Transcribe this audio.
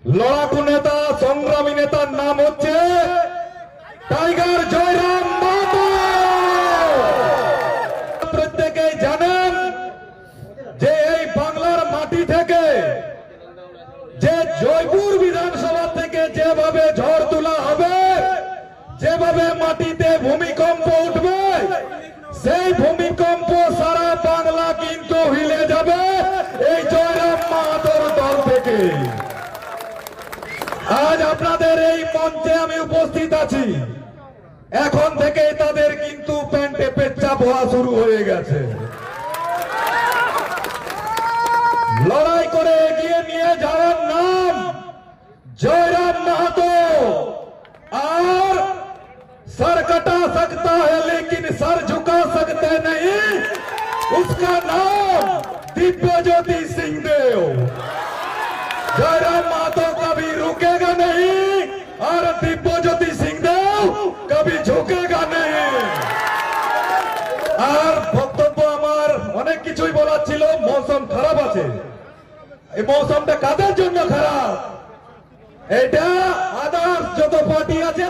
লড়াকু নেতা, সংগ্রামী নেতার নাম হচ্ছে টাইগার জয়রাম মাহাতো। প্রত্যেকেই জানেন যে এই বাংলার মাটি থেকে, যে জয়পুর বিধানসভা থেকে যেভাবে ঝড় তোলা হবে, যেভাবে মাটিতে ভূমিকম্প উঠবে, সেই ভূমিকম্প সারা বাংলা কিন্তু হিলে যাবে এই জয়রাম মাহাতোর দল থেকে। আজ আপনাদের এই মঞ্চে আমি উপস্থিত আছি, এখন থেকে তাদের কিন্তু প্যান্টে পেচ্ছাপ হওয়া শুরু হয়ে গেছে। লড়াই করে এগিয়ে নিয়ে যাওয়ার নাম जयराम महतो। और सर कटा सकता है लेकिन सर झुका सकते नहीं, उसका नाम दिव्य ज्योति सिंहदेव। जयराम महतो कभी रुकेगा नहीं और दिव्य ज्योति सिंहदेव कभी झुकेगा नहीं। और বক্তব্য আমার অনেক কিছুই বলার ছিল। মৌসুম খারাপ আছে, এই মৌসুমটা কাদের জন্য খারাপ? এটা আদার্স যত পার্টি আছে